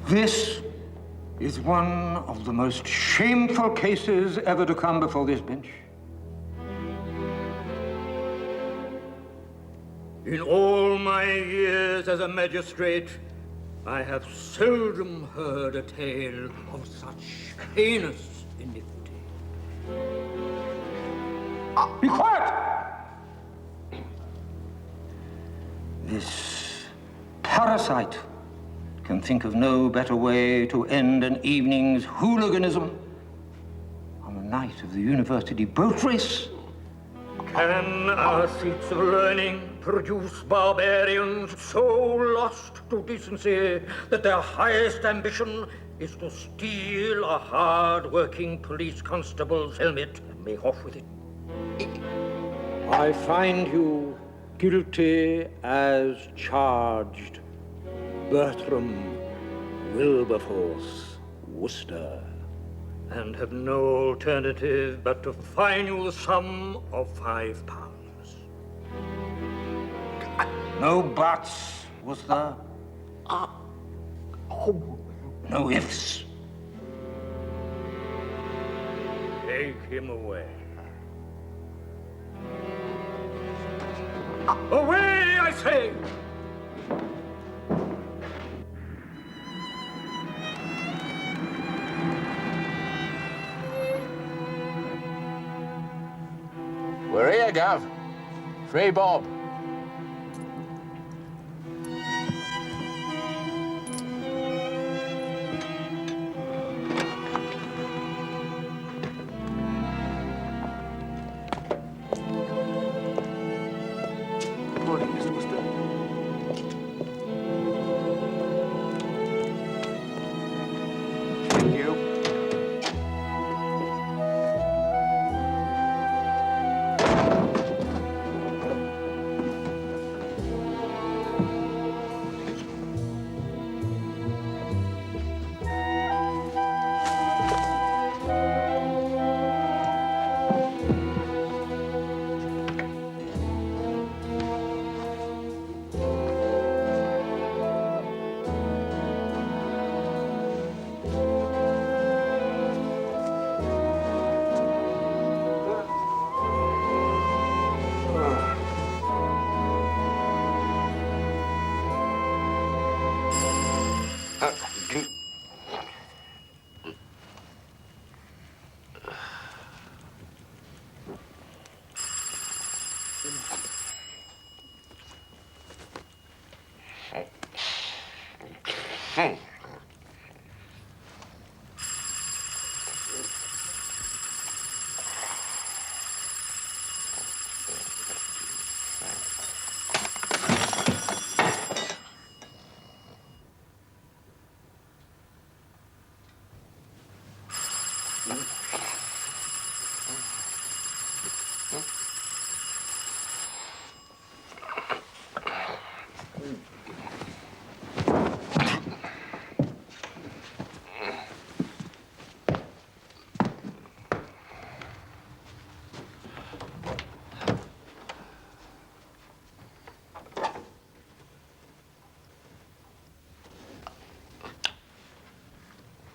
This is one of the most shameful cases ever to come before this bench. In all my years as a magistrate, I have seldom heard a tale of such heinous iniquity. Be quiet! This parasite can think of no better way to end an evening's hooliganism on the night of the university boat race. Can our seats of learning produce barbarians so lost to decency that their highest ambition is to steal a hard-working police constable's helmet and make off with it? I find you guilty as charged, Bertram Wilberforce Wooster, and have no alternative but to fine you the sum of £5. No buts, was there? No ifs. Take him away. Away, I say! We're here, Gav. Free Bob. Good morning, Mr. Wooster. Thank you.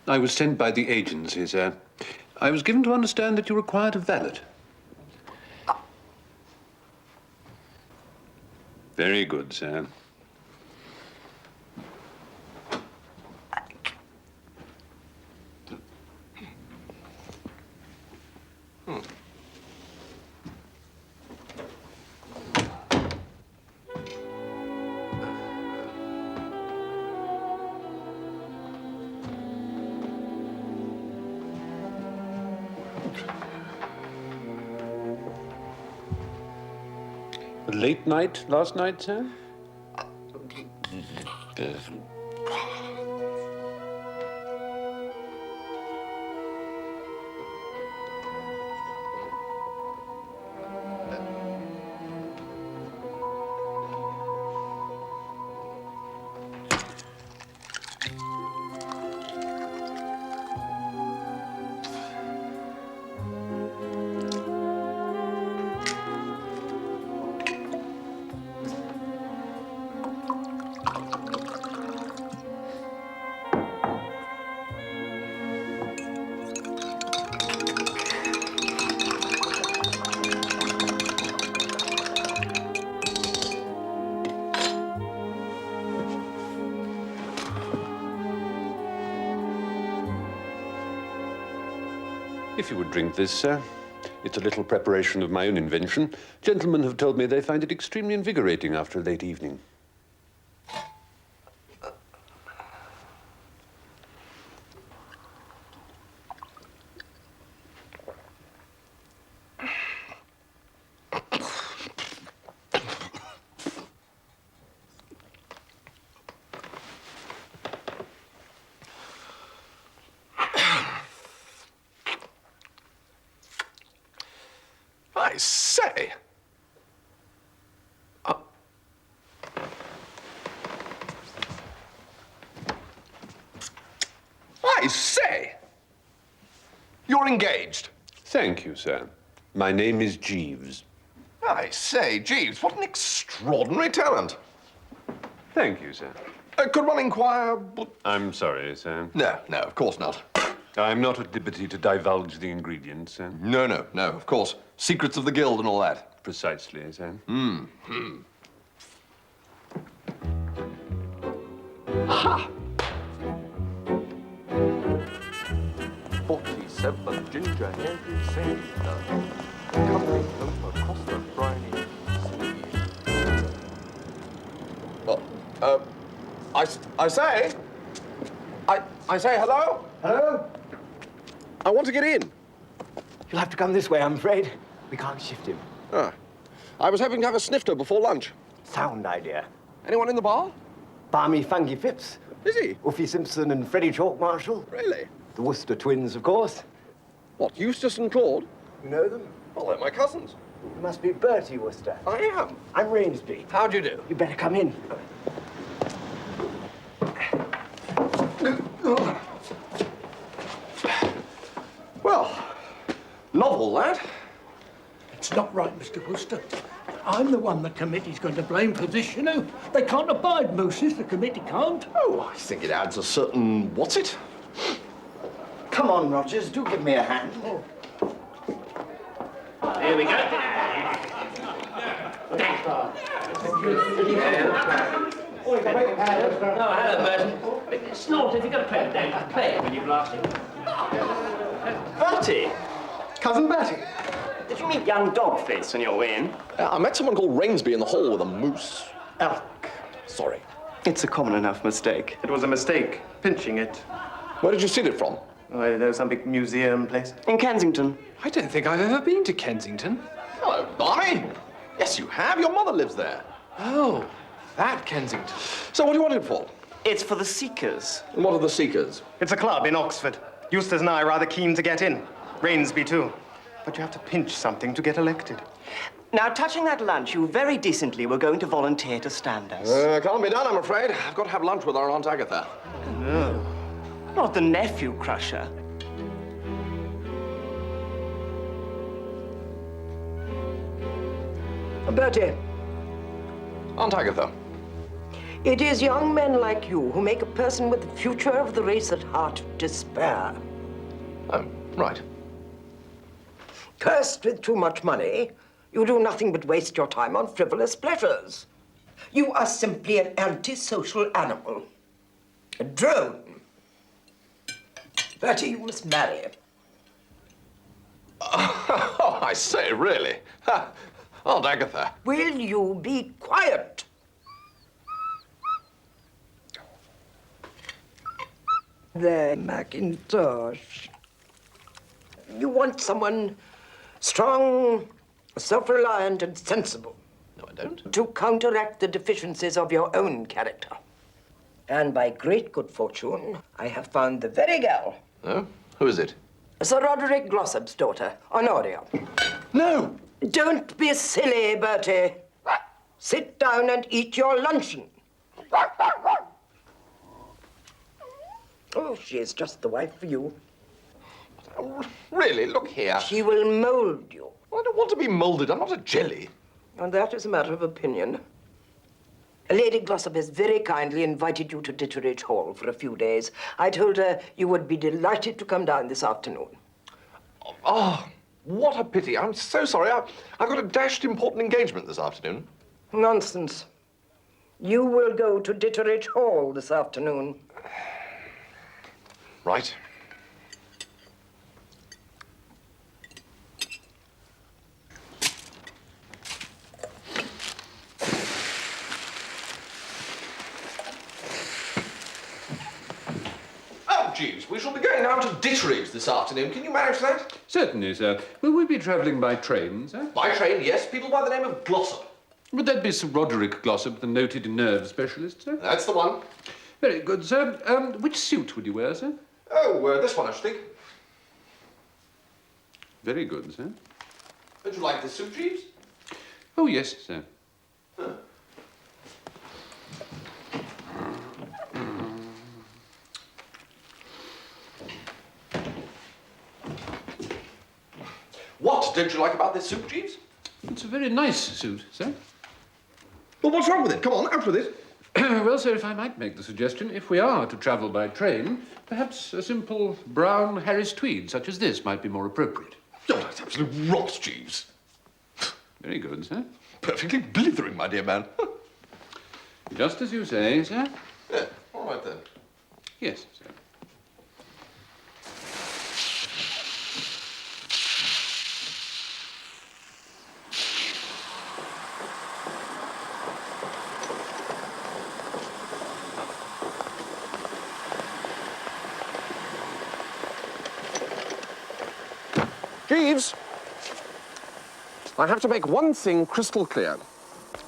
I was sent by the agency, sir. I was given to understand that you required a valet. Very good, sir. A late night last night, sir? If you would drink this, sir. It's a little preparation of my own invention. Gentlemen have told me they find it extremely invigorating after a late evening. I say. I say. You're engaged. Thank you, sir. My name is Jeeves. I say, Jeeves, what an extraordinary talent. Thank you, sir. Could one inquire? I'm sorry, sir. No, no, of course not. I'm not at liberty to divulge the ingredients, sir. No, no, no, of course. Secrets of the guild and all that. Precisely, sir. Ha! 47 ginger hair insane. Company close across the briny sea. Well, I say. I say hello? Hello? I want to get in. You'll have to come this way, I'm afraid. We can't shift him. Ah. I was hoping to have a snifter before lunch. Sound idea. Anyone in the bar? Barmy Funky Phipps. Is he? Uffy Simpson and Freddie Chalk Marshall. Really? The Wooster twins, of course. What, Eustace and Claude? You know them? Well, they're my cousins. You must be Bertie Wooster. I am. I'm Rainsby. How do you do? You better come in. Well, novel, that. It's not right, Mr. Wooster. I'm the one the committee's going to blame for this, you know. They can't abide mooses, the committee can't. Oh, I think it adds a certain... what's it? Come on, Rogers, do give me a hand. Here we go. Oh, hello, Bert. Snort, if you got a pen down, play it when you're blasting. Bertie! Cousin Bertie. Did you meet young Dogface on your way in? I met someone called Rainsby in the hall with a moose. Elk. Sorry. It's a common enough mistake. It was a mistake, pinching it. Where did you steal it from? Oh, I don't know, some big museum place. In Kensington. I don't think I've ever been to Kensington. Hello, Barney. Yes, you have. Your mother lives there. Oh, that Kensington. So what do you want it for? It's for the Seekers. And what are the Seekers? It's a club in Oxford. Eustace and I are rather keen to get in. Rainsby, too. But you have to pinch something to get elected. Now, touching that lunch, you very decently were going to volunteer to stand us. Can't be done, I'm afraid. I've got to have lunch with our Aunt Agatha. No. Not the nephew crusher. Bertie, Aunt Agatha. it is young men like you who make a person with the future of the race at heart despair. Oh, right. Cursed with too much money, you do nothing but waste your time on frivolous pleasures. You are simply an antisocial animal. A drone. Bertie, you must marry. Oh, I say, really? Ha. Aunt Agatha. Will you be quiet? There, Mackintosh. You want someone strong, self-reliant, and sensible. No, I don't. To counteract the deficiencies of your own character. And by great good fortune, I have found the very gal. Oh? Who is it? Sir Roderick Glossop's daughter, Honoria. No! Don't be silly, Bertie. Sit down and eat your luncheon. Oh, she is just the wife for you. Oh, really, look here. She will mold you. I don't want to be molded. I'm not a jelly. And that is a matter of opinion. Lady Glossop has very kindly invited you to Ditteridge Hall for a few days. I told her you would be delighted to come down this afternoon. Oh, what a pity. I'm so sorry. I've got a dashed important engagement this afternoon. Nonsense. You will go to Ditteridge Hall this afternoon. Right. Jeeves. We shall be going down to Ditteridge this afternoon. Can you manage that? Certainly, sir. Will we be travelling by train, sir? By train, yes. People by the name of Glossop. Would that be Sir Roderick Glossop, the noted nerve specialist, sir? That's the one. Very good, sir. Which suit would you wear, sir? Oh, this one, I should think. Very good, sir. Don't you like this suit, Jeeves? Oh, yes, sir. Huh. What don't you like about this suit, Jeeves? It's a very nice suit, sir. Well, what's wrong with it? Come on, out with it. Well, sir, if I might make the suggestion, if we are to travel by train, perhaps a simple brown Harris tweed such as this might be more appropriate. Oh, that's absolute rot, Jeeves. Very good, sir. Perfectly blithering, my dear man. Just as you say, sir. Yeah, all right then. Yes, sir. Jeeves, I have to make one thing crystal clear.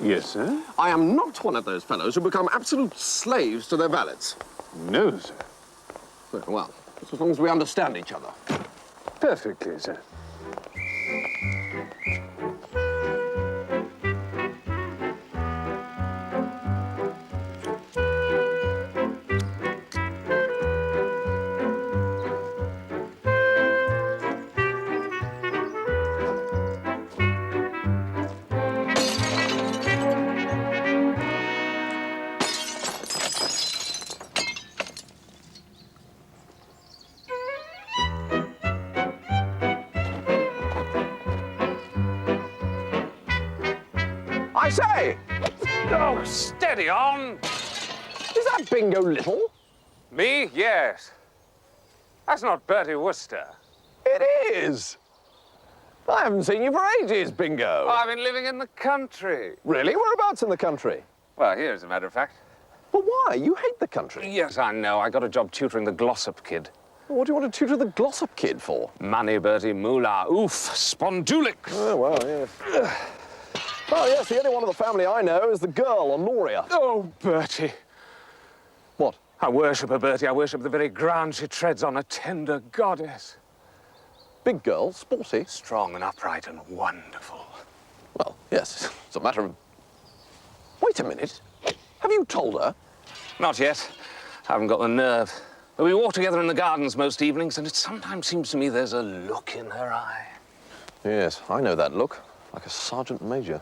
Yes, sir? I am not one of those fellows who become absolute slaves to their valets. No, sir. Well, just as long as we understand each other. Perfectly, sir. I say! Oh, steady on. Is that Bingo Little? Me? Yes. That's not Bertie Wooster. It is! I haven't seen you for ages, Bingo. I've been living in the country. Really? Whereabouts in the country? Well, here, as a matter of fact. But why? You hate the country. Yes, I know. I got a job tutoring the Glossop kid. What do you want to tutor the Glossop kid for? Money, Bertie, moolah, oof, spondulics. Oh, well, yes. Oh, yes, the only one of the family I know is the girl, Honoria. Oh, Bertie. What? I worship her, Bertie. I worship the very ground she treads on, a tender goddess. Big girl, sporty. Strong and upright and wonderful. Well, yes, it's a matter of... Wait a minute. Have you told her? Not yet. I haven't got the nerve. But we walk together in the gardens most evenings, and it sometimes seems to me there's a look in her eye. Yes, I know that look. Like a sergeant major.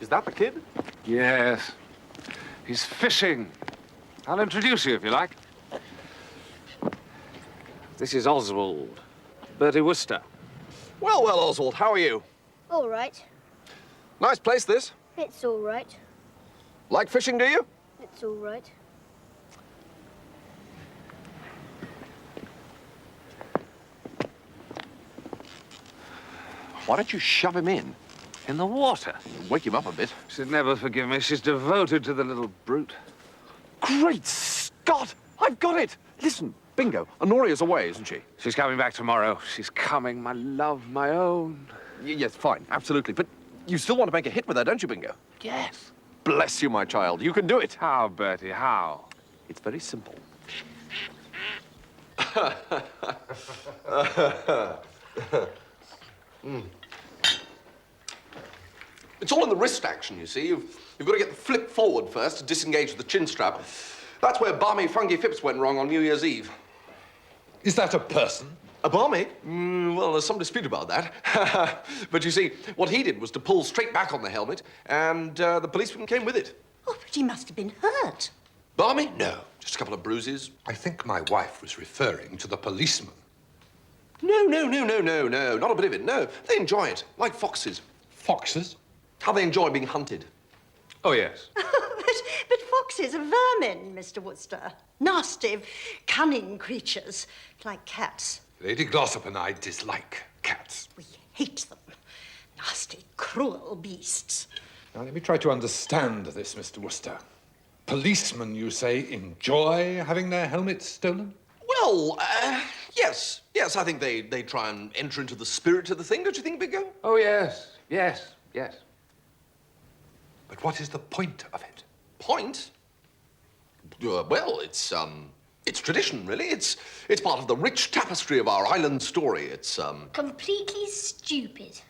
Is that the kid? Yes. He's fishing. I'll introduce you if you like. This is Oswald. Bertie Wooster. Well, well, Oswald, how are you? All right. Nice place, this. It's all right. Like fishing, do you? It's all right. Why don't you shove him in? In the water. Wake him up a bit. She'd never forgive me. She's devoted to the little brute. Great Scott! I've got it! Listen, Bingo, Honoria's away, isn't she? She's coming back tomorrow. She's coming, my love, my own. Yes, fine, absolutely. But you still want to make a hit with her, don't you, Bingo? Yes. Bless you, my child. You can do it. How, Bertie, how? It's very simple. It's all in the wrist action, you see. You've got to get the flip forward first to disengage the chin strap. That's where Barmy Fungy Phipps went wrong on New Year's Eve. Is that a person? A Barmy? Well, there's some dispute about that. But you see, what he did was to pull straight back on the helmet, and the policeman came with it. Oh, but he must have been hurt. Barmy? No, just a couple of bruises. I think my wife was referring to the policeman. No, not a bit of it, no. They enjoy it, like foxes. Foxes? How they enjoy being hunted. Oh, yes. but foxes are vermin, Mr. Wooster. Nasty, cunning creatures, like cats. Lady Glossop and I dislike cats. We hate them. Nasty, cruel beasts. Now, let me try to understand this, Mr. Wooster. Policemen, you say, enjoy having their helmets stolen? Well, yes. Yes, I think they try and enter into the spirit of the thing, don't you think, Bingo? Oh, yes, yes, yes. But what is the point of it? Point? Well, it's tradition, really. It's part of the rich tapestry of our island story. It's, Completely stupid.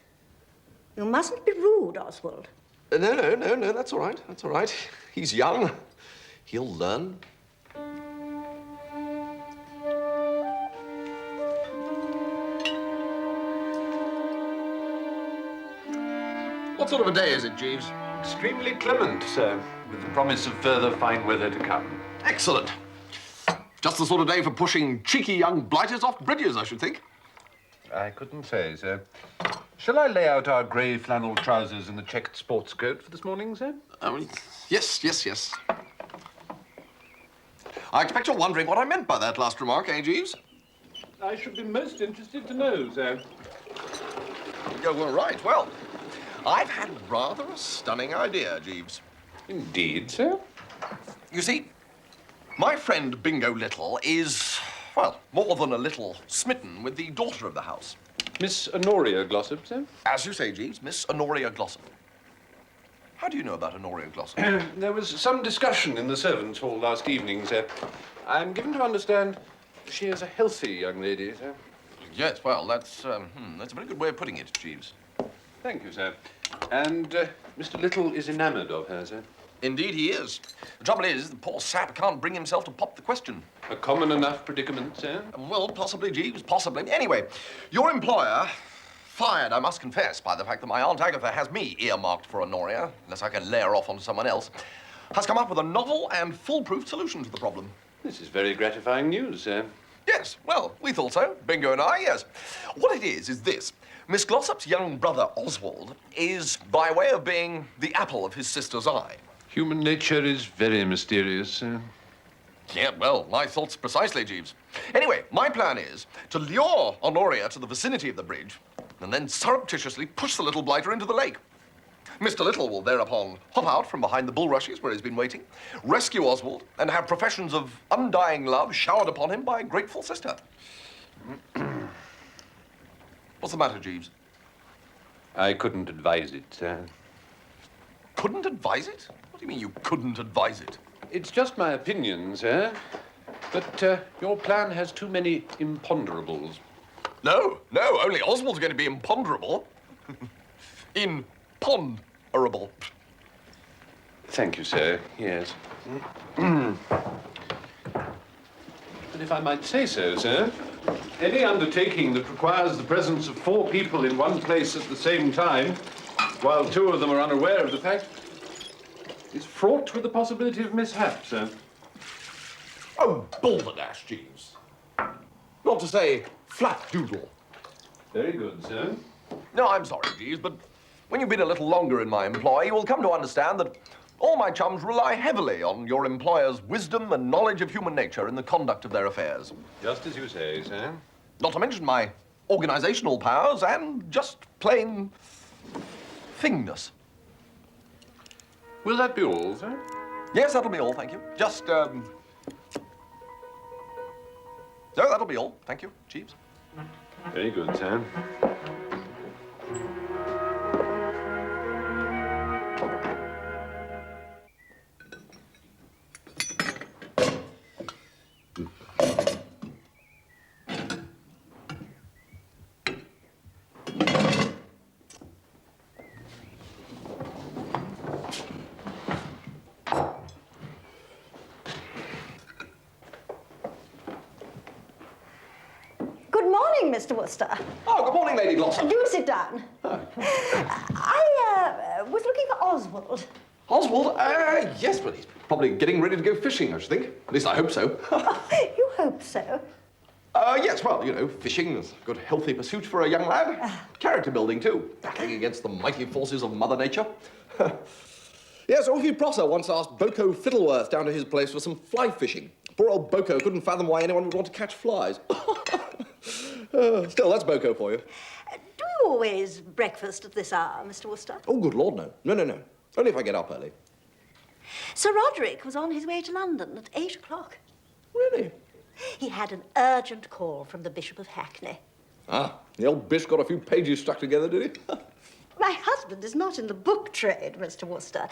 You mustn't be rude, Oswald. No, that's all right. That's all right. He's young. He'll learn. What sort of a day is it, Jeeves? Extremely clement, sir, with the promise of further fine weather to come. Excellent. Just the sort of day for pushing cheeky young blighters off bridges, I should think. I couldn't say, sir. Shall I lay out our grey flannel trousers and the checked sports coat for this morning, sir? Yes. I expect you're wondering what I meant by that last remark, eh, Jeeves? I should be most interested to know, sir. Yeah, well, right. Well, I've had rather a stunning idea, Jeeves. Indeed, sir? You see, my friend Bingo Little is, well, more than a little smitten with the daughter of the house. Miss Honoria Glossop, sir? As you say, Jeeves, Miss Honoria Glossop. How do you know about Honoria Glossop? There was some discussion in the servants' hall last evening, sir. I'm given to understand she is a healthy young lady, sir. Yes, well, that's a very good way of putting it, Jeeves. Thank you, sir. And Mr. Little is enamoured of her, sir? Indeed he is. The trouble is, the poor sap can't bring himself to pop the question. A common enough predicament, sir? Well, possibly, Jeeves, possibly. Anyway, your employer, fired, I must confess, by the fact that my Aunt Agatha has me earmarked for Honoria, unless I can lay her off onto someone else, has come up with a novel and foolproof solution to the problem. This is very gratifying news, sir. Yes, well, we thought so. Bingo and I, yes. What it is this. Miss Glossop's young brother, Oswald, is by way of being the apple of his sister's eye. Human nature is very mysterious, sir. Yeah, well, my thoughts precisely, Jeeves. Anyway, my plan is to lure Honoria to the vicinity of the bridge and then surreptitiously push the little blighter into the lake. Mr. Little will thereupon hop out from behind the bulrushes where he's been waiting, rescue Oswald, and have professions of undying love showered upon him by a grateful sister. What's the matter, Jeeves? I couldn't advise it, sir. Couldn't advise it? What do you mean you couldn't advise it? It's just my opinion, sir. But your plan has too many imponderables. No, only Oswald's going to be imponderable. Imponderable. Thank you, sir. Yes. But if I might say so, sir, any undertaking that requires the presence of 4 people in one place at the same time, while 2 of them are unaware of the fact, is fraught with the possibility of mishap, sir. Oh, balderdash, Jeeves. Not to say flat doodle. Very good, sir. No, I'm sorry, Jeeves, but when you've been a little longer in my employ, you will come to understand that all my chums rely heavily on your employer's wisdom and knowledge of human nature in the conduct of their affairs. Just as you say, sir. Not to mention my organizational powers and just plain thingness. Will that be all, sir? Yes, that'll be all, thank you. Just, No, that'll be all, thank you, Jeeves. Very good, sir. Good morning, Mr. Wooster. Oh, good morning, Lady Glossop. Do sit down. I was looking for Oswald. Oswald? Yes, but he's probably getting ready to go fishing, I should think. At least I hope so. You hope so? Yes, well, you know, fishing is a good, healthy pursuit for a young lad. Character building, too. Battling against the mighty forces of Mother Nature. Yes, Orpheus Prosser once asked Boko Fiddleworth down to his place for some fly fishing. Poor old Boko couldn't fathom why anyone would want to catch flies. Still, that's Boko for you. Do you always breakfast at this hour, Mr. Wooster? Oh, good Lord, no. No. Only if I get up early. Sir Roderick was on his way to London at 8 o'clock. Really? He had an urgent call from the Bishop of Hackney. Ah, the old bish got a few pages stuck together, did he? My husband is not in the book trade, Mr. Wooster.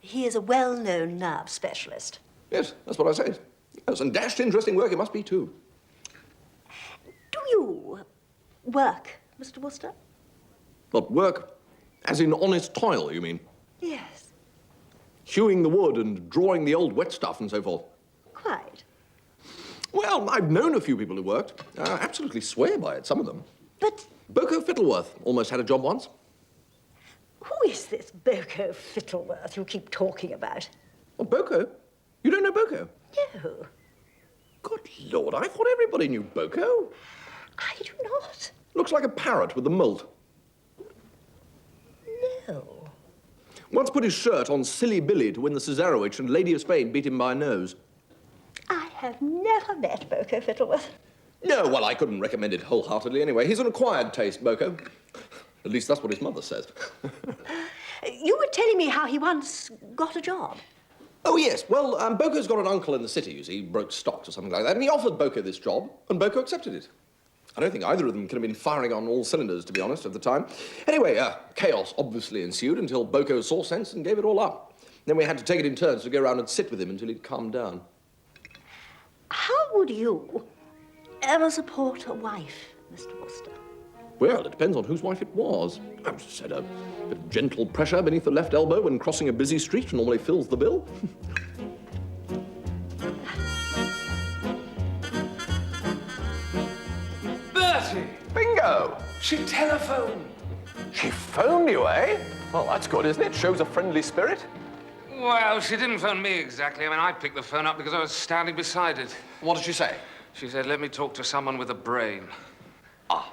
He is a well-known nerve specialist. Yes, that's what I said. Yes, and dashed interesting work it must be, too. Do you work, Mr. Wooster? What, work? As in honest toil, you mean? Yes. Hewing the wood and drawing the old wet stuff and so forth? Quite. Well, I've known a few people who worked. Absolutely swear by it, some of them. But... Boko Fittleworth almost had a job once. Who is this Boko Fittleworth you keep talking about? Oh, Boko? You don't know Boko? No. Good Lord, I thought everybody knew Boko. I do not. Looks like a parrot with the molt. No. Once put his shirt on Silly Billy to win the Cesarewitch, and Lady of Spain beat him by a nose. I have never met Boko Fittleworth. No, well, I couldn't recommend it wholeheartedly anyway. He's an acquired taste, Boko. At least that's what his mother says. You were telling me how he once got a job. Oh, yes. Well, Boko's got an uncle in the city, you see. He broke stocks or something like that, and he offered Boko this job, and Boko accepted it. I don't think either of them could have been firing on all cylinders, to be honest, at the time. Anyway, chaos obviously ensued until Boko saw sense and gave it all up. Then we had to take it in turns to go around and sit with him until he'd calmed down. How would you ever support a wife, Mr. Wooster? Well, it depends on whose wife it was. I just said a bit of gentle pressure beneath the left elbow when crossing a busy street normally fills the bill. Bertie! Bingo! She telephoned. She phoned you, eh? Well, that's good, isn't it? Shows a friendly spirit. Well, she didn't phone me exactly. I mean, I picked the phone up because I was standing beside it. What did she say? She said, let me talk to someone with a brain. Ah.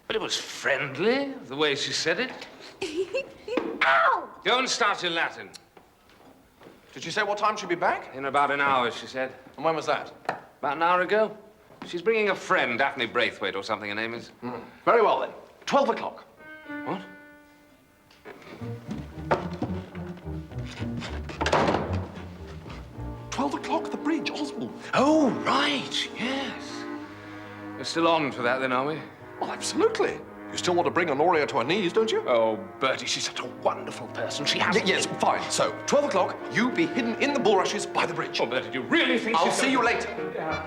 But it was friendly, the way she said it. Ow! Go and start your Latin. Did she say what time she'd be back? In about an hour, she said. And when was that? About an hour ago. She's bringing a friend, Daphne Braithwaite or something her name is. Very well, then. 12 o'clock. What? $12 at the bridge, Oswald. Oh, right, yes. We're still on for that, then, are we? Well, absolutely. You still want to bring Honoria to her knees, don't you? Oh, Bertie, she's such a wonderful person. She has... Yes, fine. So, 12 o'clock, you be hidden in the bulrushes by the bridge. Oh, Bertie, do you really think I'll she's see you later. Yeah.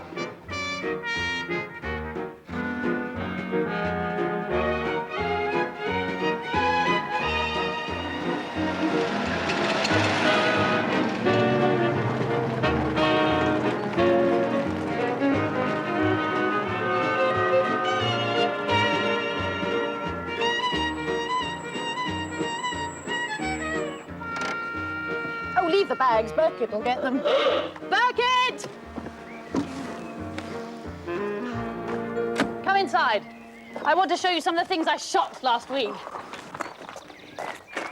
Leave the bags. Birkett will get them. Birkett! Come inside. I want to show you some of the things I shot last week.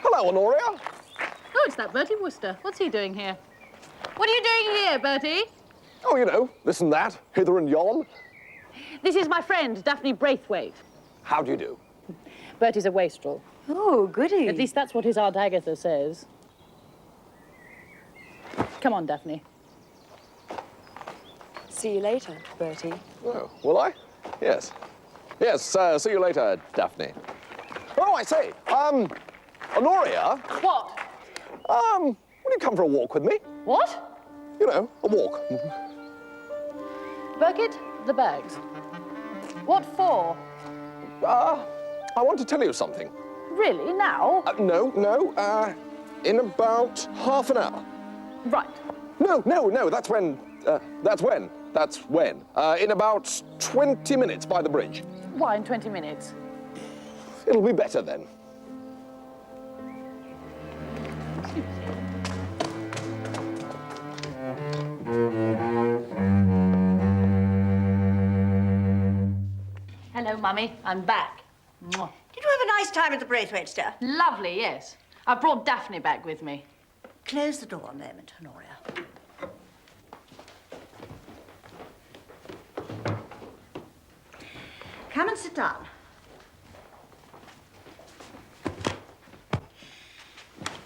Hello, Honoria. Oh, it's that Bertie Wooster. What's he doing here? What are you doing here, Bertie? Oh, you know, this and that, hither and yon. This is my friend, Daphne Braithwaite. How do you do? Bertie's a wastrel. Oh, goody. At least that's what his Aunt Agatha says. Come on, Daphne. See you later, Bertie. Oh, will I? Yes. Yes, see you later, Daphne. Oh, I say, Honoria. What? Will you come for a walk with me? What? You know, a walk. Birkett, the bags. What for? I want to tell you something. Really, now? No, in about half an hour. Right. No, that's when. In about 20 minutes by the bridge. Why in 20 minutes? It'll be better then. Hello, Mummy. I'm back. Mwah. Did you have a nice time at the Braithwaites, dear? Lovely, yes. I brought Daphne back with me. Close the door a moment, Honoria. Come and sit down.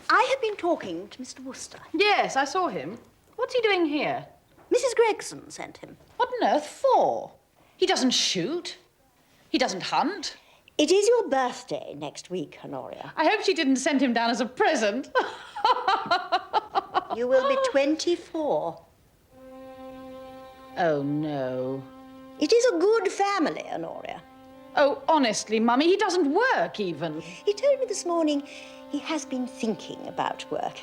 I have been talking to Mr. Wooster? Yes, I saw him. What's he doing here? Mrs. Gregson sent him. What on earth for? He doesn't shoot. He doesn't hunt. It is your birthday next week, Honoria. I hope she didn't send him down as a present. You will be 24. Oh, no. It is a good family, Honoria. Oh, honestly, Mummy, he doesn't work even. He told me this morning he has been thinking about work.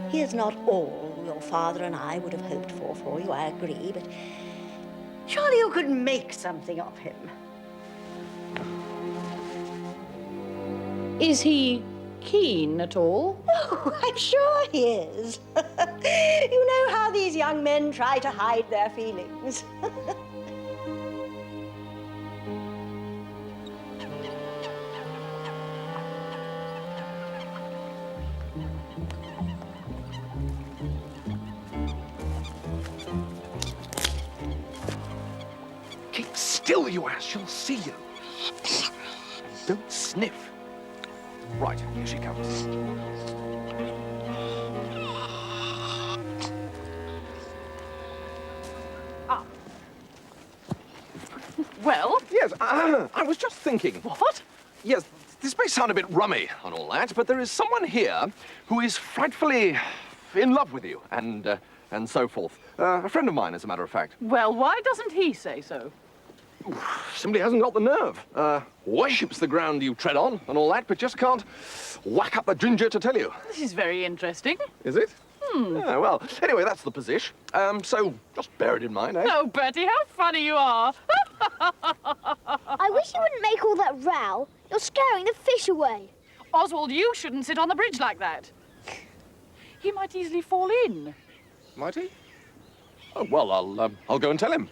He is not all your father and I would have hoped for you, I agree, but surely you could make something of him. Is he keen at all? Oh, I'm sure he is. You know how these young men try to hide their feelings. Keep still, you ass. She'll see you. Don't sniff. Right, here she comes. Well? Yes, I was just thinking. What? Yes, this may sound a bit rummy and all that, but there is someone here who is frightfully in love with you, and so forth. A friend of mine, as a matter of fact. Well, why doesn't he say so? Simply hasn't got the nerve. Worships the ground you tread on and all that, but just can't whack up the ginger to tell you. This is very interesting. Is it? Yeah, well, anyway, that's the position. So just bear it in mind, eh? Oh, Bertie, how funny you are. I wish you wouldn't make all that row. You're scaring the fish away. Oswald, you shouldn't sit on the bridge like that. He might easily fall in. Might he? Oh, well, I'll go and tell him.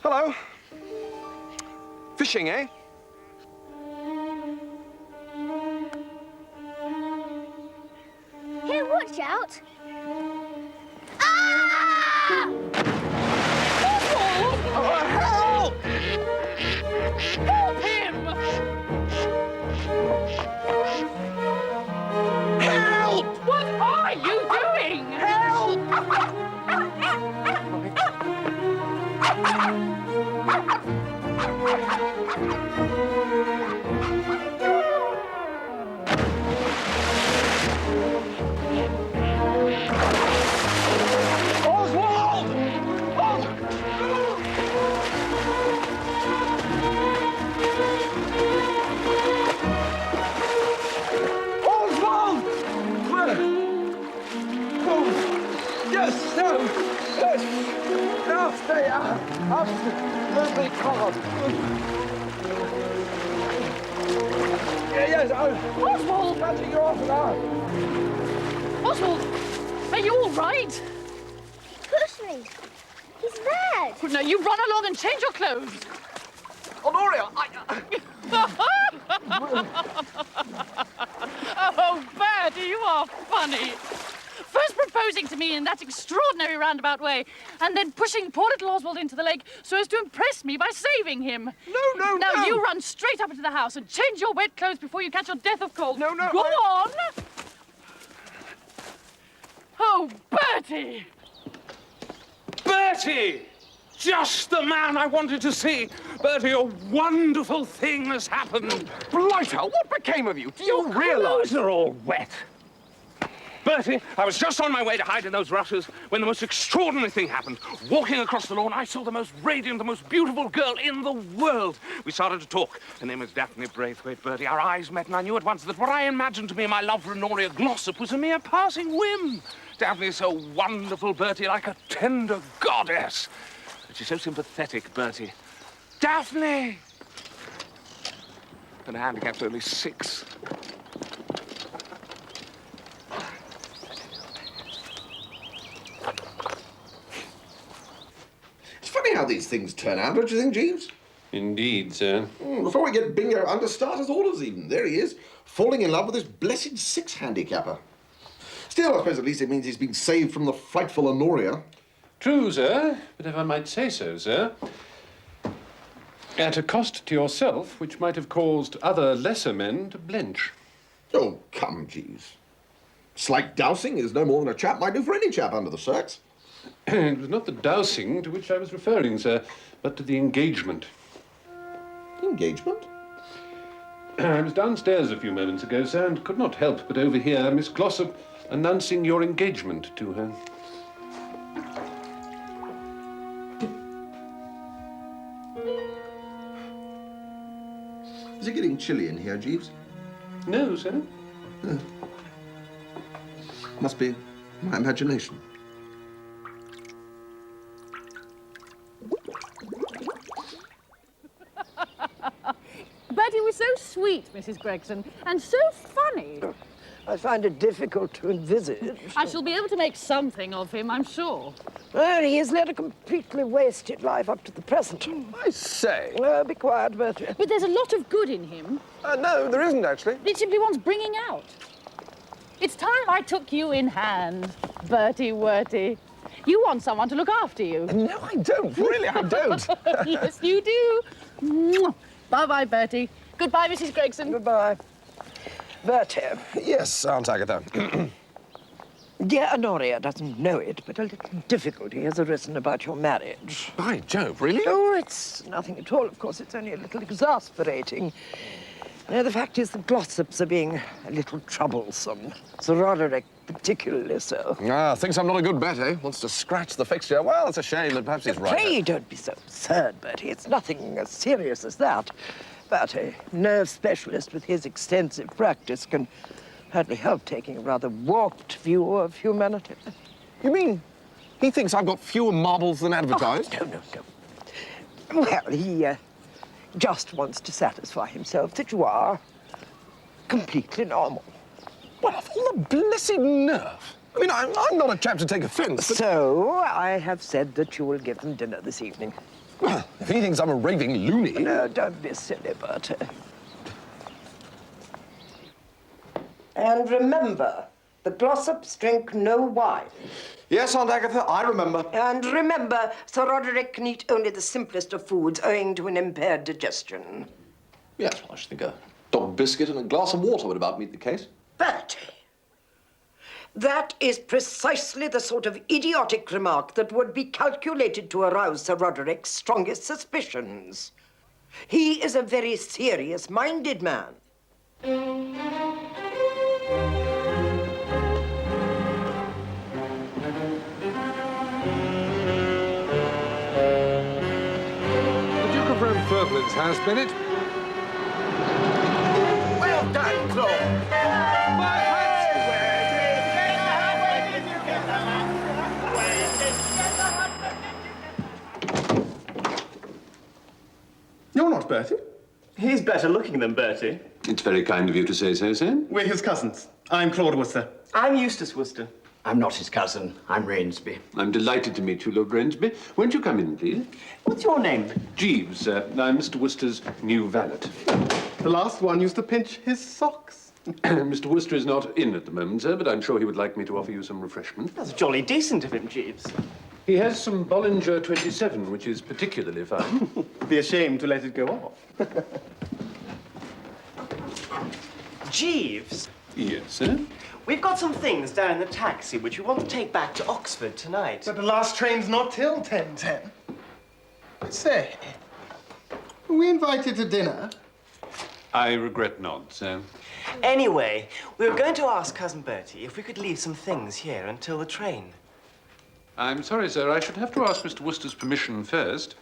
Hello. Fishing, eh? Here, watch out. Ah! Help! Help him! Help! What are you doing? Help! Oswald! Oswald! Oh, yes, no, yes. Now stay out. Absolutely cold. Yes, Oswald! Catching you off now. Oswald, are you all right? Push me. He's mad. Well, no, you run along and change your clothes. Honoria, Oh, Bertie, you are funny. First proposing to me in that extraordinary roundabout way, and then pushing poor little Oswald into the lake so as to impress me by saving him. No. Now you run straight up into the house and change your wet clothes before you catch your death of cold. No, Go on. Oh, Bertie! Bertie! Just the man I wanted to see. Bertie, a wonderful thing has happened. Blighter, what became of you? Do you realise? They're all wet. Bertie, I was just on my way to hide in those rushes when the most extraordinary thing happened. Walking across the lawn, I saw the most radiant, the most beautiful girl in the world. We started to talk. Her name was Daphne Braithwaite, Bertie. Our eyes met, and I knew at once that what I imagined to be my love for Honoria Glossop was a mere passing whim. Daphne is so wonderful, Bertie, like a tender goddess. And she's so sympathetic, Bertie. Daphne! And her handicap's only 6. It's funny how these things turn out, don't you think, Jeeves? Indeed, sir. Before we get Bingo under starters orders even, there he is, falling in love with this blessed 6 handicapper. Still, I suppose at least it means he's been saved from the frightful Honoria. True, sir, but if I might say so, sir, At a cost to yourself, which might have caused other lesser men to blench. Oh, come, Jeeves. Slight dousing is no more than a chap might do for any chap under the circs. It was not the dousing to which I was referring, sir, but to the engagement. Engagement? I was downstairs a few moments ago, sir, and could not help but overhear Miss Glossop announcing your engagement to her. Is it getting chilly in here, Jeeves? No, sir. No. Must be my imagination. Bertie was so sweet, Mrs. Gregson, and so funny. I find it difficult to envisage. I shall be able to make something of him, I'm sure. Well, he has led a completely wasted life up to the present. I say. Be quiet, Bertie. But there's a lot of good in him. No, there isn't, actually. It simply wants bringing out. It's time I took you in hand, Bertie Werty. You want someone to look after you. No, I don't. Really, I don't. Yes, you do. Bye-bye, Bertie. Goodbye, Mrs. Gregson. Goodbye. Bertie. Yes, Aunt Agatha. Dear Honoria doesn't know it, but a little difficulty has arisen about your marriage. By Jove, really? Oh, it's nothing at all. Of course, it's only a little exasperating. No, the fact is the Glossops are being a little troublesome. Sir Roderick particularly so. Thinks I'm not a good bet, eh? Wants to scratch the fixture. Well, it's a shame, but perhaps he's right. Pray don't be so absurd, Bertie. It's nothing as serious as that. But a nerve specialist with his extensive practice can hardly help taking a rather warped view of humanity. You mean he thinks I've got fewer marbles than advertised? Oh, no. Well, he just wants to satisfy himself that you are completely normal. Well, of all the blessed nerve. I mean, I'm not a chap to take offence, but... So, I have said that you will give them dinner this evening. Well, if he thinks I'm a raving loony... No, don't be silly, Bertie. And remember, the Glossops drink no wine. Yes, Aunt Agatha, I remember. And remember, Sir Roderick can eat only the simplest of foods owing to an impaired digestion. Yes, well, I should think a dog biscuit and a glass of water would about meet the case. Bertie, that is precisely the sort of idiotic remark that would be calculated to arouse Sir Roderick's strongest suspicions. He is a very serious-minded man. The Duke of Renfurtlan's house, Bennett. Well done, Claude. You're not Bertie. He's better looking than Bertie. It's very kind of you to say so, sir. We're his cousins. I'm Claude Wooster. I'm Eustace Wooster. I'm not his cousin. I'm Rainsby. I'm delighted to meet you, Lord Rainsby. Won't you come in, please? What's your name? Jeeves, sir. I'm Mr. Wooster's new valet. The last one used to pinch his socks. Mr. Wooster is not in at the moment, sir, but I'm sure he would like me to offer you some refreshment. That's jolly decent of him, Jeeves. He has some Bollinger 27, which is particularly fine. Be ashamed to let it go off. Jeeves. Yes, sir? We've got some things down in the taxi which we want to take back to Oxford tonight. But the last train's not till 10:10. Say, were we invited to dinner? I regret not, sir. Anyway, we were going to ask Cousin Bertie if we could leave some things here until the train. I'm sorry, sir. I should have to ask Mr. Wooster's permission first.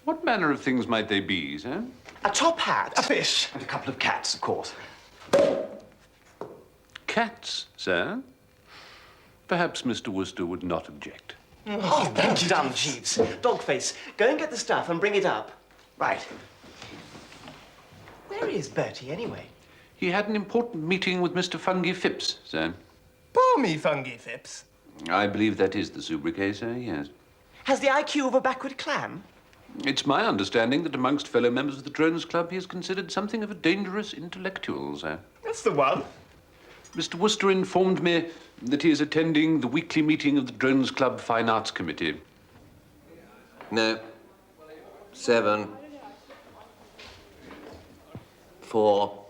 What manner of things might they be, sir? A top hat. A fish. And a couple of cats, of course. Cats, sir? Perhaps Mr. Wooster would not object. Oh, well done, Jeeves. Dogface, go and get the stuff and bring it up. Right. Where is Bertie, anyway? He had an important meeting with Mr. Fungi Phipps, sir. Balmy Fungi Phipps. I believe that is the sobriquet, sir, yes. Has the IQ of a backward clam? It's my understanding that amongst fellow members of the Drones Club, he is considered something of a dangerous intellectual, sir. That's the one. Mr. Wooster informed me that he is attending the weekly meeting of the Drones Club Fine Arts Committee. No. 7, 4.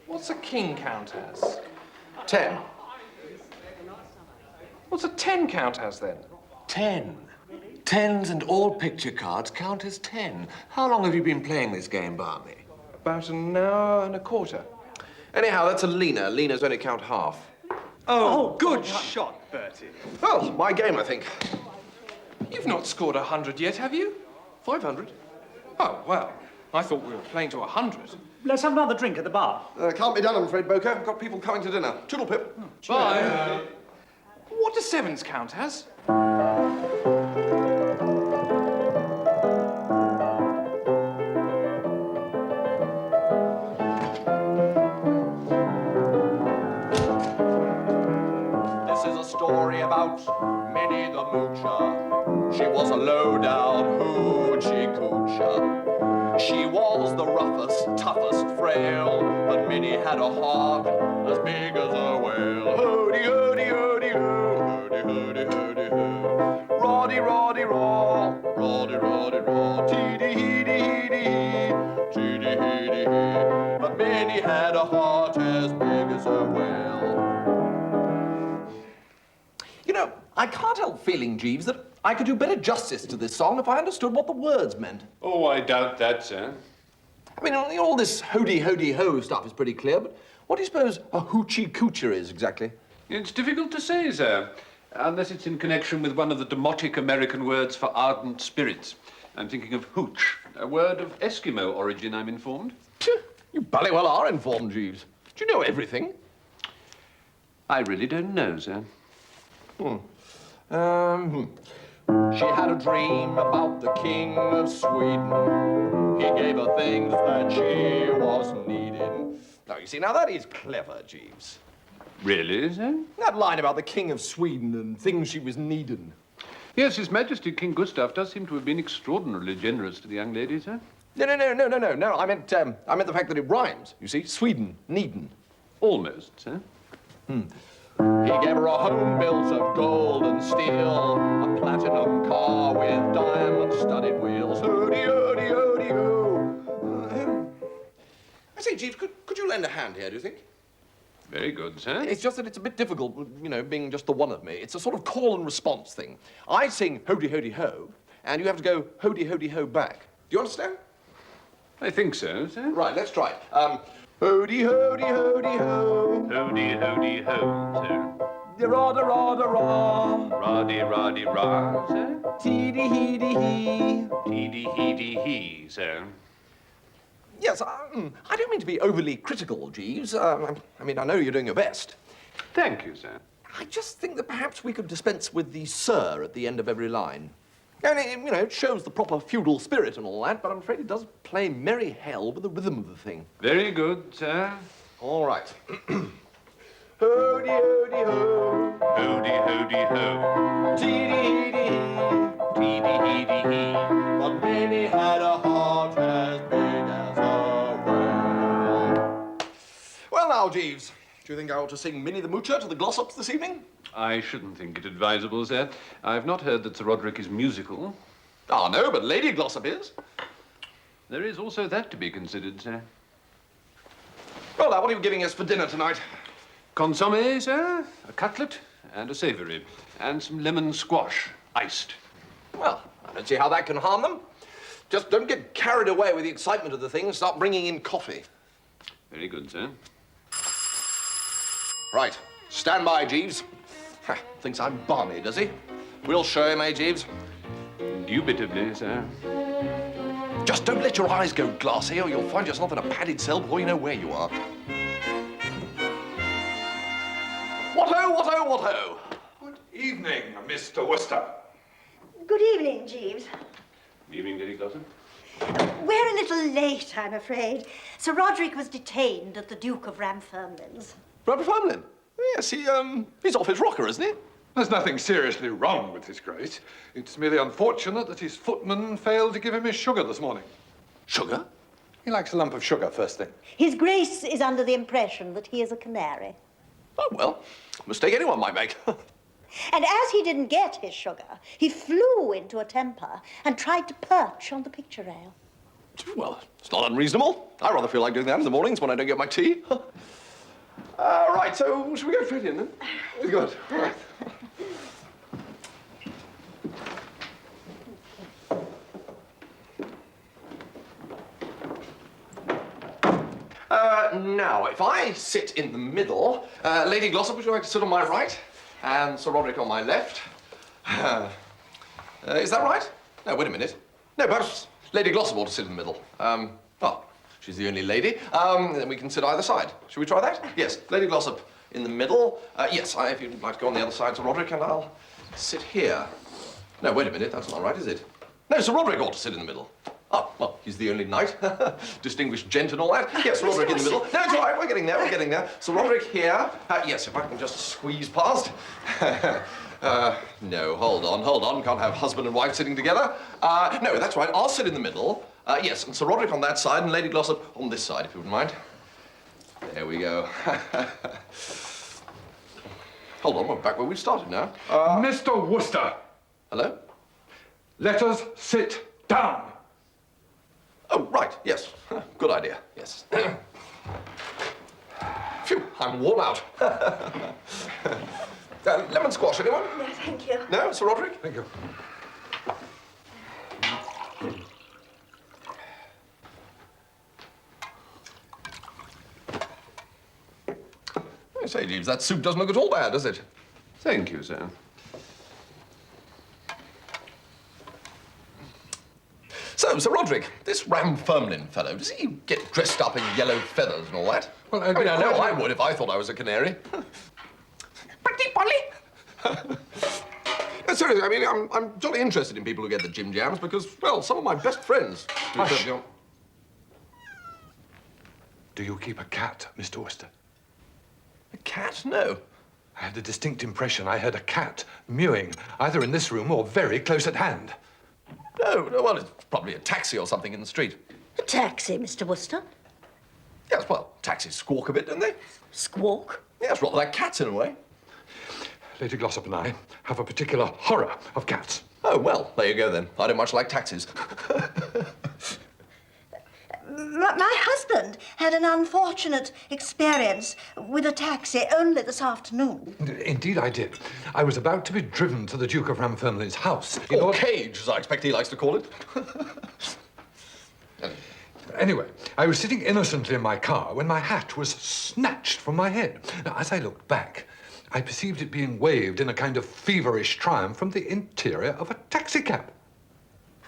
What's a king count as? 10. What's a 10 count as, then? 10. Tens and all picture cards count as 10. How long have you been playing this game, Barney? About an hour and a quarter. Anyhow, that's a Lena. Lenas only count half. Oh, good shot, Bertie. Well, my game, I think. You've not scored 100 yet, have you? 500. Oh, well, I thought we were playing to 100. Let's have another drink at the bar. Can't be done, I'm afraid, Boker. I've got people coming to dinner. Toodle pip. Bye. What do 7s count as? This is a story about Minnie the Moocher. She was a low-down hoochie coocher. She was the roughest, toughest frail, but Minnie had a heart as big as a whale. Hody, hody, hody, ho, hody, hody, hody, ho. Roddy, roddy, raw, roddy, roddy, raw, teedy, heedy, heedy, hee, teedy, heedy, hee. But Minnie had a heart as big as a whale. You know, I can't help feeling, Jeeves, that I could do better justice to this song if I understood what the words meant. Oh, I doubt that, sir. I mean, all this hody, hody, ho stuff is pretty clear, but what do you suppose a hoochie coocher is exactly? It's difficult to say, sir, unless it's in connection with one of the demotic American words for ardent spirits. I'm thinking of hooch, a word of Eskimo origin, I'm informed. You bally well are informed, Jeeves. Do you know everything? I really don't know, sir. She had a dream about the King of Sweden. He gave her things that she was needing. Now, you see, now that is clever, Jeeves. Really, sir? That line about the King of Sweden and things she was needing. Yes, His Majesty King Gustav does seem to have been extraordinarily generous to the young lady, sir. No. I meant the fact that it rhymes. You see, Sweden, needin'. Almost, sir. He gave her a home built of gold and steel, a platinum car with diamond-studded wheels. Hody, hody, hody, ho. I say, Jeeves, could you lend a hand here, do you think? Very good, sir. It's just that it's a bit difficult, you know, being just the one of me. It's a sort of call and response thing. I sing hody, hody, ho, and you have to go hody, hody, ho back. Do you understand? I think so, sir. Right, let's try it. Hody, hody, hody, ho. Hody, hody, ho, sir. Ra, da, ra, da, ra. Roddy, roddy, ra, sir. Teedy, heedy, hee. Teedy, heedy, hee, sir. Yes, I don't mean to be overly critical, Jeeves. I mean, I know you're doing your best. Thank you, sir. I just think that perhaps we could dispense with the sir at the end of every line. And you know, it shows the proper feudal spirit and all that, but I'm afraid it does play merry hell with the rhythm of the thing. Very good, sir. All right. Hody, hody, ho. Hody, hody, ho. Teedy, heedy, hee. Teedy, heedy, hee. But Minnie had a heart as big as a whale. Well, now, Jeeves, do you think I ought to sing Minnie the Moocher to the Glossops this evening? I shouldn't think it advisable, sir. I've not heard that Sir Roderick is musical. Ah, no, but Lady Glossop is. There is also that to be considered, sir. Well, now, what are you giving us for dinner tonight? Consommé, sir, a cutlet and a savoury, and some lemon squash, iced. Well, I don't see how that can harm them. Just don't get carried away with the excitement of the thing and start bringing in coffee. Very good, sir. Right. Stand by, Jeeves. Ha, thinks I'm balmy, does he? We'll show him, eh, Jeeves? Indubitably, sir. Just don't let your eyes go glassy or you'll find yourself in a padded cell before you know where you are. What-ho, what-ho, what-ho? Good evening, Mr. Wooster. Good evening, Jeeves. Good evening, Lady Glossop. We're a little late, I'm afraid. Sir Roderick was detained at the Duke of Ramfurlin's. Ramfurlin? Yes, he's off his rocker, isn't he? There's nothing seriously wrong with His Grace. It's merely unfortunate that his footman failed to give him his sugar this morning. Sugar? He likes a lump of sugar first thing. His Grace is under the impression that he is a canary. Oh, well, mistake anyone might make. And as he didn't get his sugar, he flew into a temper and tried to perch on the picture rail. Well, it's not unreasonable. I rather feel like doing that in the mornings when I don't get my tea. Right, so should we go straight in then? Good. All right. Now, if I sit in the middle, Lady Glossop, would you like to sit on my right? And Sir Roderick on my left. Is that right? No, wait a minute. No, perhaps Lady Glossop ought to sit in the middle. Oh, she's the only lady. Then we can sit either side. Should we try that? Yes, Lady Glossop in the middle. Yes, if you'd like to go on the other side, Sir Roderick, and I'll sit here. No, wait a minute, that's not right, is it? No, Sir Roderick ought to sit in the middle. Oh, well, he's the only knight. Distinguished gent and all that. Yes, Sir Roderick in the middle. No, it's all right, we're getting there, we're getting there. Sir Roderick here. Yes, if I can just squeeze past. No, hold on. Can't have husband and wife sitting together. No, that's right, I'll sit in the middle. Yes, and Sir Roderick on that side and Lady Glossop on this side, if you wouldn't mind. There we go. Hold on, we're back where we started now. Mr. Wooster. Hello? Let us sit down. Oh, right, yes. Good idea, yes. Phew, I'm worn out. Lemon squash, anyone? No, thank you. No, Sir Roderick? Thank you. I say, Jeeves, that soup doesn't look at all bad, does it? Thank you, sir. So, Sir Roderick, this Ramfurmlin fellow, does he get dressed up in yellow feathers and all that? Well, I know I would if I thought I was a canary. Pretty Polly! No, seriously, I mean, I'm jolly interested in people who get the Jim Jams because, well, some of my best friends do. Hush. Do you keep a cat, Mr. Wooster? A cat? No. I had a distinct impression I heard a cat mewing, either in this room or very close at hand. No, well, it's probably a taxi or something in the street. A taxi, Mr. Wooster? Yes, well, taxis squawk a bit, don't they? Squawk? Yes, rather like cats in a way. Lady Glossop and I have a particular horror of cats. Oh, well, there you go then. I don't much like taxis. My husband had an unfortunate experience with a taxi only this afternoon. Indeed I did. I was about to be driven to the Duke of Ramfurmlin's house. Or cage, as I expect he likes to call it. Anyway, I was sitting innocently in my car when my hat was snatched from my head. Now, as I looked back, I perceived it being waved in a kind of feverish triumph from the interior of a taxicab.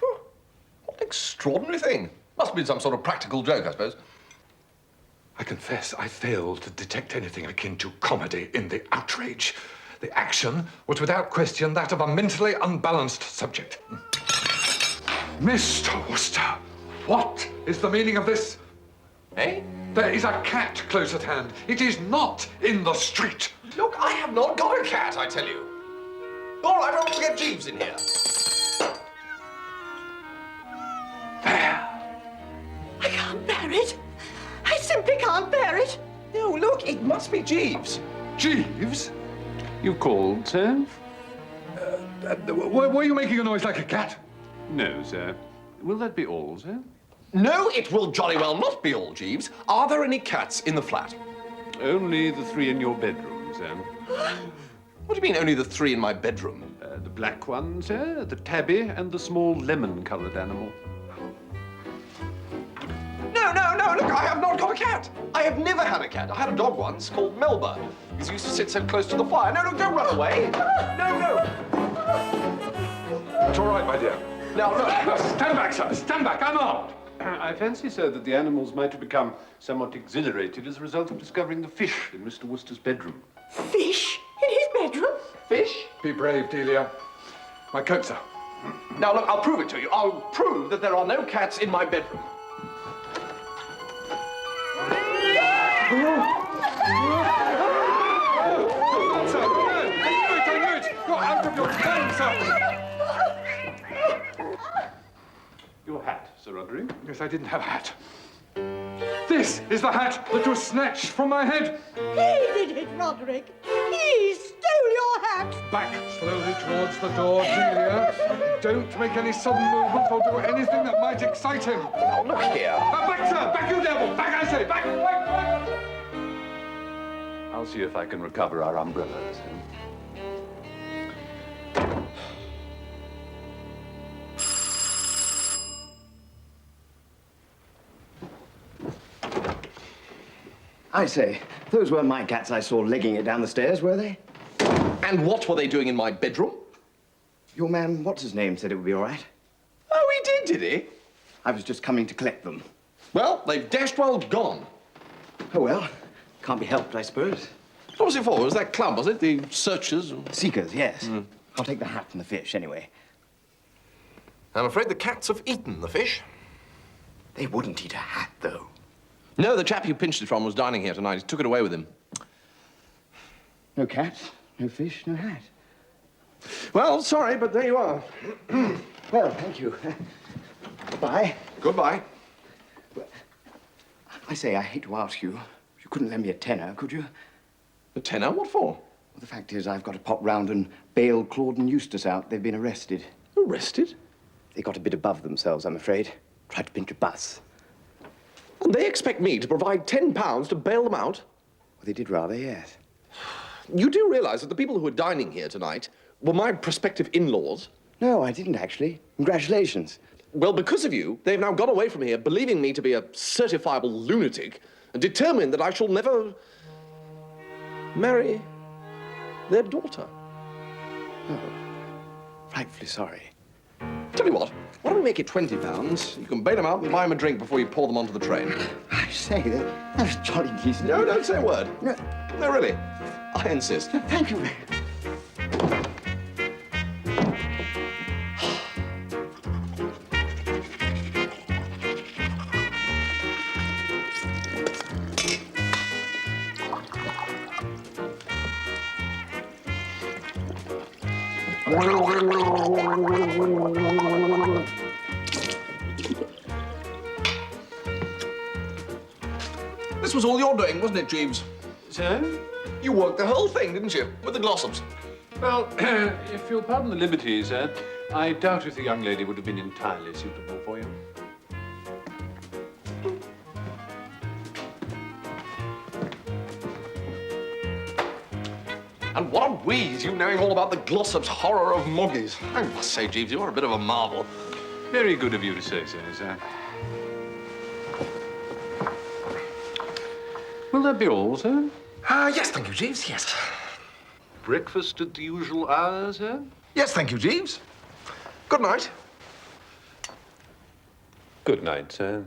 What an extraordinary thing. Must have been some sort of practical joke, I suppose. I confess I failed to detect anything akin to comedy in the outrage. The action was without question that of a mentally unbalanced subject. Mr. Wooster, what is the meaning of this? Eh? There is a cat close at hand. It is not in the street. Look, I have not got a cat, I tell you. All right, I'll get Jeeves in here. There. I can't bear it. I simply can't bear it. No, look, it must be Jeeves. Jeeves? You called, sir? Were you making a noise like a cat? No, sir. Will that be all, sir? No, it will jolly well not be all, Jeeves. Are there any cats in the flat? Only the three in your bedroom, sir. What do you mean, only the three in my bedroom? The black one, sir, the tabby, and the small lemon-coloured animal. No, look, I have not got a cat. I have never had a cat. I had a dog once called Melba. He used to sit so close to the fire. No, look, don't run away. No. It's all right, my dear. Now, look. Stand back, sir. Stand back. I'm armed. I fancy, sir, that the animals might have become somewhat exhilarated as a result of discovering the fish in Mr. Wooster's bedroom. Fish in his bedroom? Fish? Be brave, Delia. My coat, sir. Now, look, I'll prove it to you. I'll prove that there are no cats in my bedroom. I knew it! You're out of your mind, sir! Your hat, Sir Roderick? Yes, I didn't have a hat. This is the hat that was snatched from my head. He did it, Roderick. He stole your hat. back slowly towards the door, Julia. Don't make any sudden movements or do anything that might excite him. Now, look here. Back, sir! Back, you devil! Back, I say! Back! I'll see if I can recover our umbrellas. I say, those weren't my cats I saw legging it down the stairs, were they? And what were they doing in my bedroom? Your man, what's his name, said it would be all right. Oh, he did he? I was just coming to collect them. Well, they've dashed well gone. Oh, well, can't be helped, I suppose. What was it for? It was that club, was it? The searchers? Seekers, yes. I'll take the hat and the fish, anyway. I'm afraid the cats have eaten the fish. They wouldn't eat a hat, though. No, the chap you pinched it from was dining here tonight. He took it away with him. No cat, no fish, no hat. Well, sorry, but there you are. Well, thank you. Goodbye. Goodbye. I say, I hate to ask you. You couldn't lend me a tenner, could you? A tenner? What for? Well, the fact is, I've got to pop round and bail Claude and Eustace out. They've been arrested. Arrested? They got a bit above themselves, I'm afraid. Tried to pinch a bus. And they expect me to provide £10 to bail them out? Well, they did rather, yes. You do realize that the people who are dining here tonight were my prospective in-laws? No, I didn't, actually. Congratulations. Well, because of you, they've now got away from here believing me to be a certifiable lunatic and determined that I shall never marry their daughter. Oh, frightfully sorry. Tell you what, why don't we make it £20? You can bail them out and buy them a drink before you pour them onto the train. I say, that was jolly decent. No, don't say a word. No. No, really. I insist. Thank you. This was all your doing, wasn't it, Jeeves? So? You worked the whole thing, didn't you? With the glossops. Well, if you'll pardon the liberty, sir, I doubt if the young lady would have been entirely suitable for you. And what a wheeze, you knowing all about the glossops' horror of moggies. I must say, Jeeves, you are a bit of a marvel. Very good of you to say so, sir. Will that be all, sir? Yes, thank you, Jeeves, yes. Breakfast at the usual hour, sir? Yes, thank you, Jeeves. Good night. Good night, sir.